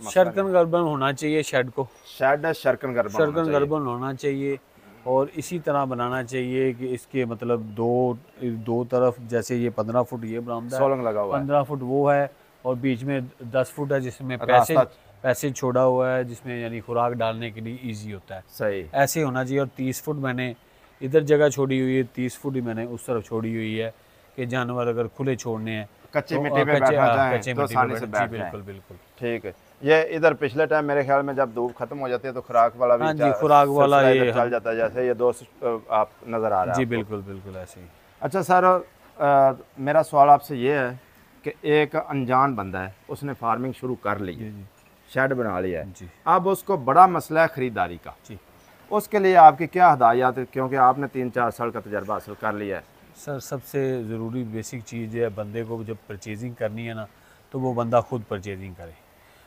शर्कन गर्दन होना चाहिए शेड को, शेड शर्कन गर्दन होना चाहिए। और इसी तरह बनाना चाहिए कि इसके मतलब दो तरफ, जैसे ये 15 फुट ये बरामदा है, सोलंग लगा हुआ है, 15 फुट वो है, और बीच में 10 फुट है जिसमें पैसेज छोड़ा हुआ है, जिसमें यानी खुराक डालने के लिए इजी होता है। सही ऐसे होना चाहिए। और 30 फुट मैंने इधर जगह छोड़ी हुई है, 30 फुट ही मैंने उस तरफ छोड़ी हुई है कि जानवर अगर खुले छोड़ने हैं, कच्ची मिट्टी पे बैठना चाहें तो आसानी से बैठ जाएं। बिल्कुल बिल्कुल ठीक है। ये इधर पिछले टाइम मेरे ख्याल में जब धूप खत्म हो जाती है तो खुराक वाला भी, हाँ जी, खुराक वाला ये चल जाता है, जैसे ये दोस्त आप नज़र आ रहा है जी। आपको। बिल्कुल बिल्कुल ऐसे ही। अच्छा सर, मेरा सवाल आपसे ये है कि एक अनजान बंदा है, उसने फार्मिंग शुरू कर ली है, शेड बना लिया है जी। अब उसको बड़ा मसला है ख़रीदारी का जी। उसके लिए आपकी क्या हदायत, क्योंकि आपने 3-4 साल का तजर्बा हासिल कर लिया है। सर सबसे ज़रूरी बेसिक चीज़ है, बंदे को जब परचेजिंग करनी है ना, तो वो बंदा खुद परचेजिंग करे।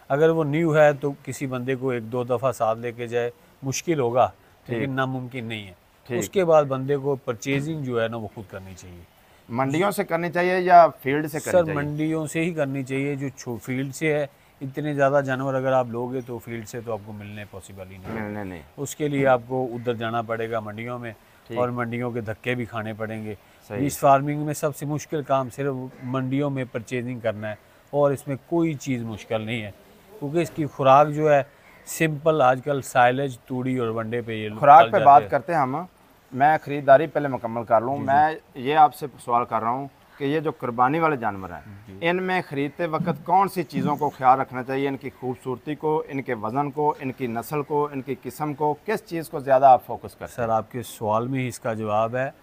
अगर वो न्यू है तो किसी बंदे को 1-2 दफ़ा साथ लेके जाए, मुश्किल होगा लेकिन नामुमकिन नहीं है। उसके बाद बंदे को परचेजिंग जो है ना वो खुद करनी चाहिए। मंडियों से करनी चाहिए या फील्ड से करनी चाहिए? सर मंडियों से ही करनी चाहिए। जो फील्ड से है, इतने ज़्यादा जानवर अगर आप लोगे तो फील्ड से तो आपको मिलने पॉसिबल ही नहीं। उसके लिए आपको उधर जाना पड़ेगा मंडियों में, और मंडियों के धक्के भी खाने पड़ेंगे। इस फार्मिंग में सबसे मुश्किल काम सिर्फ मंडियों में परचेजिंग करना है, और इसमें कोई चीज़ मुश्किल नहीं है, क्योंकि इसकी खुराक जो है सिंपल, आजकल साइलेज, तूड़ी और वंडे पे ये खुराक पे बात करते हैं हम। मैं ख़रीदारी पहले मुकम्मल कर लूँ। मैं ये आपसे सवाल कर रहा हूँ कि ये जो कुर्बानी वाले जानवर हैं, इनमें ख़रीदते वक्त कौन सी चीज़ों को ख्याल रखना चाहिए? इनकी खूबसूरती को, इनके वज़न को, इनकी नस्ल को, इनकी किस्म को, किस चीज़ को ज़्यादा आप फोकस करते हैं? सर आपके सवाल में ही इसका जवाब है।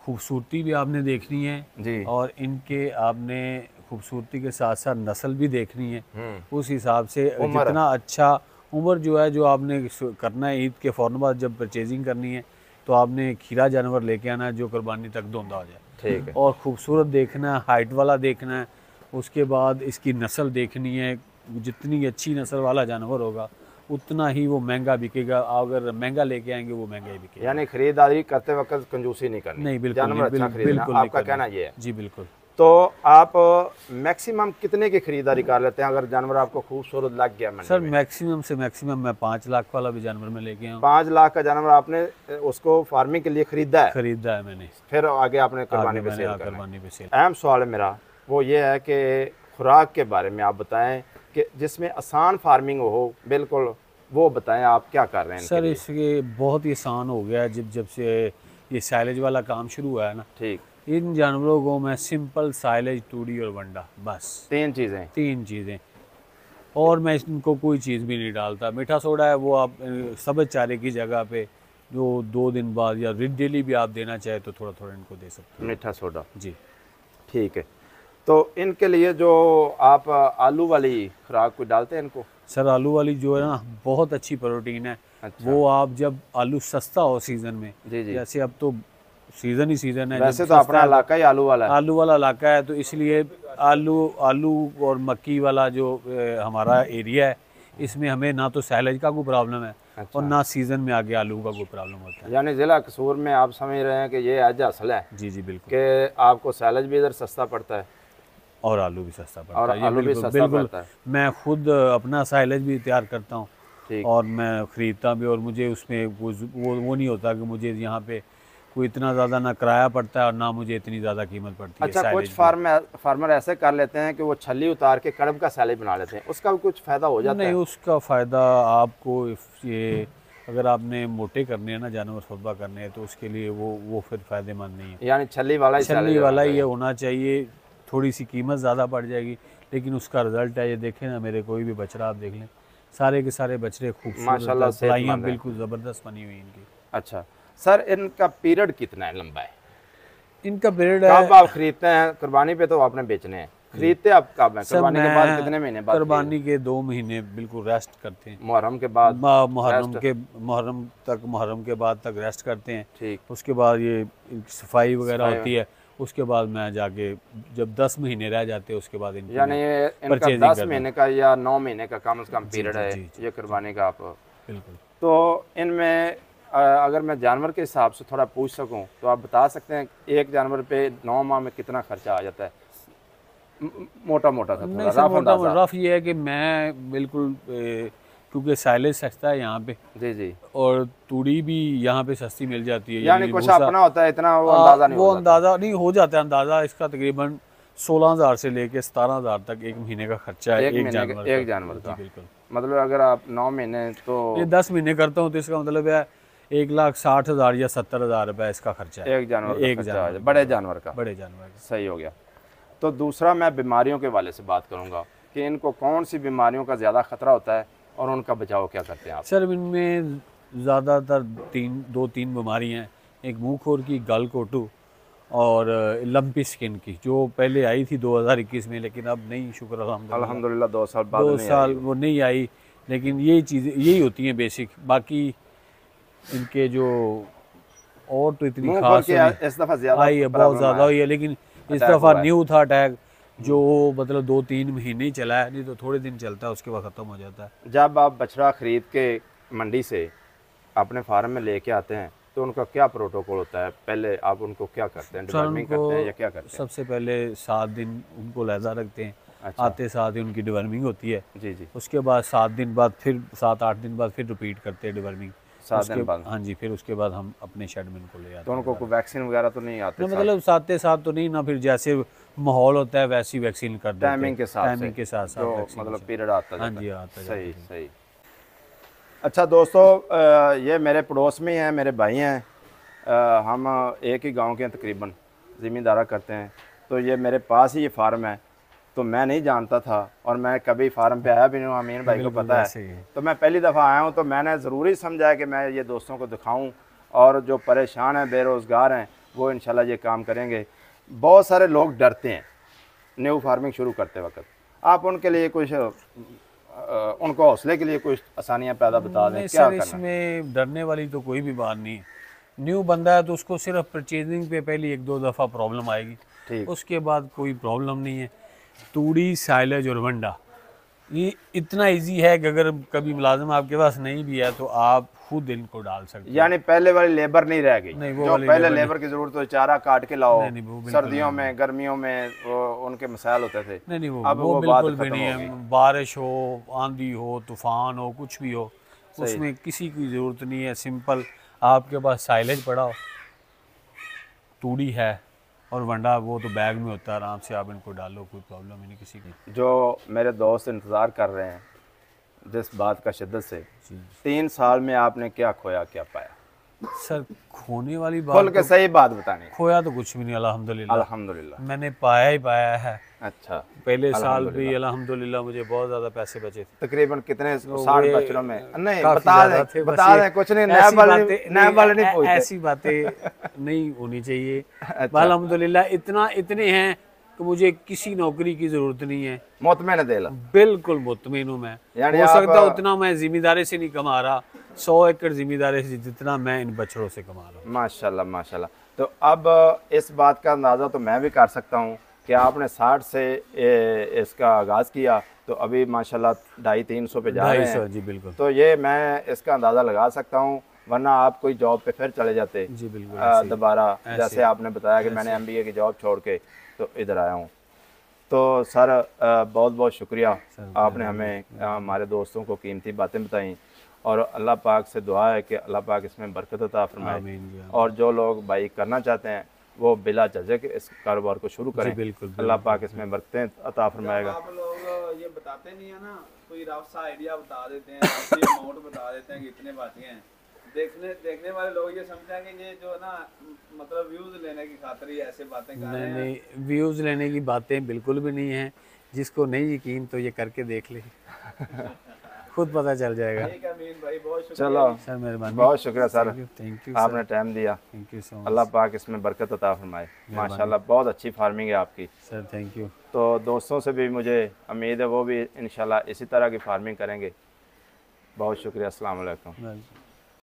खूबसूरती भी आपने देखनी है जी, और इनके आपने खूबसूरती के साथ साथ नस्ल भी देखनी है। उस हिसाब से जितना अच्छा उम्र जो है, जो आपने करना है ईद के फ़ौरन बाद जब परचेजिंग करनी है, तो आपने खीरा जानवर लेके आना है जो कुर्बानी तक धोंदा हो जाए। ठीक है। और ख़ूबसूरत देखना है, हाइट वाला देखना है। उसके बाद इसकी नस्ल देखनी है। जितनी अच्छी नस्ल वाला जानवर होगा उतना ही वो महंगा बिकेगा। अगर महंगा लेके आएंगे वो महंगा ही बिकेगा। यानी खरीदारी करते वक्त कंजूसी नहीं करनी। नहीं, बिल्कुल जानवर अच्छा खरीदना, आपका कहना ये है? जी बिल्कुल। तो आप मैक्सिमम कितने की खरीदारी कर लेते हैं अगर जानवर आपको खूबसूरत लग गया? सर मैक्सिमम से मैक्सिमम मैं 5 लाख वाला भी जानवर में लेके आया हूँ। 5 लाख का जानवर आपने उसको फार्मिंग के लिए खरीदा है? खरीदा है मैंने, फिर आगे आपने कुर्बानी पे सेल करना है। अहम सवाल है मेरा वो ये है कि खुराक के बारे में आप बताएं कि जिसमें आसान फार्मिंग हो, बिल्कुल वो बताएं आप क्या कर रहे हैं? सर इसके बहुत ही आसान हो गया है जब से ये साइलेज वाला काम शुरू हुआ है ना। ठीक। इन जानवरों को मैं सिंपल साइलेज, तूड़ी और वंडा, बस 3 चीज़ें, और मैं इनको कोई चीज़ भी नहीं डालता। मीठा सोडा है वो आप सब्ज़ चारे की जगह पे जो 2 दिन बाद या डेली भी आप देना चाहे तो थोड़ा थोड़ा इनको दे सकते हैं, मीठा सोडा। जी ठीक है। तो इनके लिए जो आप आलू वाली खुराक को डालते हैं इनको? सर आलू वाली जो है ना बहुत अच्छी प्रोटीन है। अच्छा। वो आप जब आलू सस्ता हो सीज़न में, जैसे अब तो सीज़न ही सीज़न है, वैसे तो अपना इलाका ही आलू वाला इलाका है, तो इसलिए आलू और मक्की वाला जो हमारा एरिया है, इसमें हमें ना तो सैलेज का कोई प्रॉब्लम है। अच्छा। और ना सीज़न में आगे आलू का कोई प्रॉब्लम होता है। यानी ज़िला कसूर में आप समझ रहे हैं कि ये आज असल है? जी जी बिल्कुल, कि आपको सैलेज भी इधर सस्ता पड़ता है और आलू भी सस्ता पड़ता है। और आलू भी सस्ता पड़ता है। मैं खुद अपना साइलेज भी तैयार करता हूँ और मैं ख़रीदता भी, और मुझे उसमें वो नहीं होता कि मुझे यहाँ पे कोई इतना ज़्यादा ना किराया पड़ता है और ना मुझे इतनी ज़्यादा कीमत पड़ती है। अच्छा, कुछ फार्मर ऐसे कर लेते हैं कि वो छल्ली उतार के कड़ब का साइलेज बना लेते हैं, उसका भी कुछ फ़ायदा हो जाता है? नहीं, उसका फ़ायदा आपको ये अगर आपने मोटे करने हैं ना जानवर, खुतबा करने हैं, तो उसके लिए वो फिर फ़ायदेमंद नहीं है। यानी छल्ली वाला ही ये होना चाहिए। थोड़ी सी कीमत ज़्यादा पड़ जाएगी लेकिन उसका रिजल्ट है। ये देखें ना, मेरे कोई भी बछड़ा आप देख लें, सारे के सारे बछड़े खूबसूरत, माशाल्लाह, बिल्कुल ज़बरदस्त बनी हुई इनकी। अच्छा सर, इनका पीरियड कितना है, लंबा है? इनका पीरियड है, कब आप खरीदते हैं? कुर्बानी पे तो आपने बेचने हैं, खरीदते आप कब हैं? कुर्बानी के बाद कितने महीने बाद? कुर्बानी के 2 महीने बिल्कुल रेस्ट करते हैं। मुहर्रम के बाद? मुहर्रम के बाद तक रेस्ट करते हैं। ठीक। उसके बाद ये सफाई वगैरह होती है। उसके बाद मैं जाके जब 10 महीने रह जाते हैं उसके बाद यानी इनका 10 महीने का या 9 महीने का कम से कम पीरियड है ये कुर्बानी का। आप बिल्कुल। तो इनमें अगर मैं जानवर के हिसाब से थोड़ा पूछ सकूं तो आप बता सकते हैं एक जानवर पे 9 माह में कितना खर्चा आ जाता है? मोटा मोटा सा नहीं सर, मोटा रफ ये है कि मैं बिल्कुल क्योंकि साइलेज सस्ता है यहाँ पे जी जी, और तूड़ी भी यहाँ पे सस्ती मिल जाती है, यानी कुछ अपना होता है इतना वो अंदाजा नहीं वो अंदाजा नहीं हो जाता है। अंदाजा इसका तकरीबन 16,000 से लेके 17,000 तक एक महीने का खर्चा है एक जानवर का। बिल्कुल, मतलब अगर आप 9 महीने तो ये 10 महीने करता हूँ तो इसका मतलब है 1,60,000 या 70,000 रुपये इसका खर्चा है एक जानवर, बड़े जानवर का। सही हो गया। तो दूसरा मैं बीमारियों के वाले से बात करूँगा कि इनको कौन सी बीमारियों का ज़्यादा खतरा होता है और उनका बचाव क्या करते हैं आप? सर इनमें ज़्यादातर 2-3 बीमारियाँ हैं। एक मुँह खोर की, गल कोटू और लंपी स्किन की, जो पहले आई थी 2021 में, लेकिन अब नहीं, शुक्र अल्हम्दुलिल्लाह 2 साल बाद 2 साल वो नहीं आई। लेकिन यही चीज़ें यही होती हैं बेसिक, बाकी इनके जो और तो इतनी खास इस दफ़ा ज़्यादा आई है, बहुत ज़्यादा हुई है। लेकिन इस दफ़ा न्यू था अटैक, जो मतलब 2-3 महीने ही चला है, नहीं तो थोड़े दिन चलता है, उसके बाद ख़त्म हो जाता है। जब आप बछड़ा ख़रीद के मंडी से अपने फार्म में लेके आते हैं तो उनका क्या प्रोटोकॉल होता है? पहले आप उनको क्या करते हैं, डिवर्मिंग करते हैं या क्या करते हैं? सबसे पहले 7 दिन उनको लहदा रखते हैं। अच्छा। आते साथ ही उनकी डिवर्मिंग होती है। जी जी। उसके बाद 7 दिन बाद फिर 7-8 दिन बाद फिर रिपीट करते हैं डिवर्मिंग। 7 दिन बाद? हाँ जी, फिर उसके बाद हम अपने शेड में इनको ले आते हैं। तो उनको कोई वैक्सीन वगैरह तो नहीं आते? मतलब साथ तो नहीं ना, फिर जैसे माहौल होता है वैसी वैक्सीन कर देते हैं टाइमिंग के साथ मतलब पीरियड आता है। हाँ जी, आता है। सही सही। अच्छा दोस्तों, ये मेरे पड़ोस में हैं, मेरे भाई हैं, हम एक ही गांव के हैं, तकरीबन ज़मींदारा करते हैं। तो ये मेरे पास ही ये फार्म है, तो मैं नहीं जानता था और मैं कभी फार्म पे आया भी नहीं, अमीन भाई को पता है। तो मैं पहली दफ़ा आया हूँ, तो मैंने ज़रूरी समझा कि मैं ये दोस्तों को दिखाऊँ, और जो परेशान हैं, बेरोज़गार हैं, वो इंशाल्लाह ये काम करेंगे। बहुत सारे लोग डरते हैं न्यू फार्मिंग शुरू करते वक्त, आप उनके लिए कुछ उनको हौसले के लिए कुछ आसानियाँ पैदा बता दें, क्या करना? इसमें डरने वाली तो कोई भी बात नहीं है। न्यू बंदा है तो उसको सिर्फ परचेजिंग पे पहले 1-2 दफ़ा प्रॉब्लम आएगी, उसके बाद कोई प्रॉब्लम नहीं है। तूड़ी, साइलेज और वंडा, ये इतना इजी है कि अगर कभी मुलाजिम आपके पास नहीं भी है तो आप खुद इनको डाल सकते हैं। यानी पहले वाली लेबर नहीं रह गई, नहीं, जो पहले लेबर की जरूरत हो, चारा काट के लाओ, सर्दियों में गर्मियों में वो उनके मसाइल होते थे। नहीं वो बिल्कुल भी नहीं है। बारिश हो, आंधी हो, तूफान हो, कुछ भी हो, उसमें किसी की ज़रूरत नहीं है। सिंपल आपके पास साइलेज पड़ा हो, तूड़ी है और वंडा, वो तो बैग में होता है, आराम से आप इनको डालो, कोई प्रॉब्लम ही नहीं किसी की। जो मेरे दोस्त इंतज़ार कर रहे हैं जिस बात का शिद्दत से, 3 साल में आपने क्या खोया क्या पाया? सर खोने वाली बात, खोल के सही बात बतानी। खोया तो कुछ भी नहीं, अल्हम्दुलिल्लाह। अल्हम्दुलिल्लाह मैंने पाया ही पाया है। अच्छा, पहले साल भी अल्हम्दुलिल्लाह मुझे बहुत ज़्यादा पैसे बचे थे। तकरीबन कितने? 60 बछड़ों में? नहीं बता दें कुछ नहीं, ऐसी बातें नहीं होनी चाहिए। अल्हम्दुलिल्लाह इतने हैं कि मुझे किसी नौकरी की जरूरत नहीं है। मुतमईन दिल, बिल्कुल मुतमईन हूँ मैं। हो सकता उतना मैं जिम्मेदारी से नहीं कमा रहा, 100 एकड़ जिम्मेदारी से जितना मैं इन बछड़ों से कमा रहा हूँ। माशाल्लाह माशाल्लाह। तो अब इस बात का अंदाज़ा तो मैं भी कर सकता हूँ कि आपने 60 से इसका आगाज़ किया तो अभी माशाल्लाह 250-300 पे जा रहे हैं। जी बिल्कुल। तो ये मैं इसका अंदाज़ा लगा सकता हूँ, वरना आप कोई जॉब पे फिर चले जाते जी बिल्कुल दोबारा, जैसे आपने बताया कि मैंने MBA की जॉब छोड़ के तो इधर आया हूँ। तो सर बहुत बहुत शुक्रिया, आपने हमें हमारे दोस्तों को कीमती बातें बताई, और अल्लाह पाक से दुआ है कि अल्लाह पाक इसमें बरकत अता फरमाए, और जो लोग भाई करना चाहते हैं वो बिला झिझक इस कारोबार को शुरू करें। अल्लाह पाक इसमें बरकतें अता फरमाएगा। आप लोग ये बताते नहीं है ना, कोई रफ सा आइडिया बता देते हैं, अमाउंट बता देते हैं कि इतने बातें हैं, देखने वाले लोग ये समझेंगे ये जो ना मतलब व्यूज लेने की खातिर ही ऐसे बातें कर रहे हैं। नहीं, व्यूज लेने की बातें बिल्कुल भी नहीं है। जिसको नहीं यकीन तो ये करके देख ले, खुद पता चल जाएगा। भाई बहुत शुक्रिया। चलो सर मेहरबानी, बहुत शुक्रिया सर, थैंक यू आपने टाइम दिया। Thank you so much. Allah पाक इसमें बरकत अता फरमाए। माशाल्लाह बहुत अच्छी फार्मिंग है आपकी सर, थैंक यू। तो दोस्तों से भी मुझे उम्मीद है वो भी इंशाल्लाह इसी तरह की फार्मिंग करेंगे। बहुत शुक्रिया, अस्सलाम वालेकुम।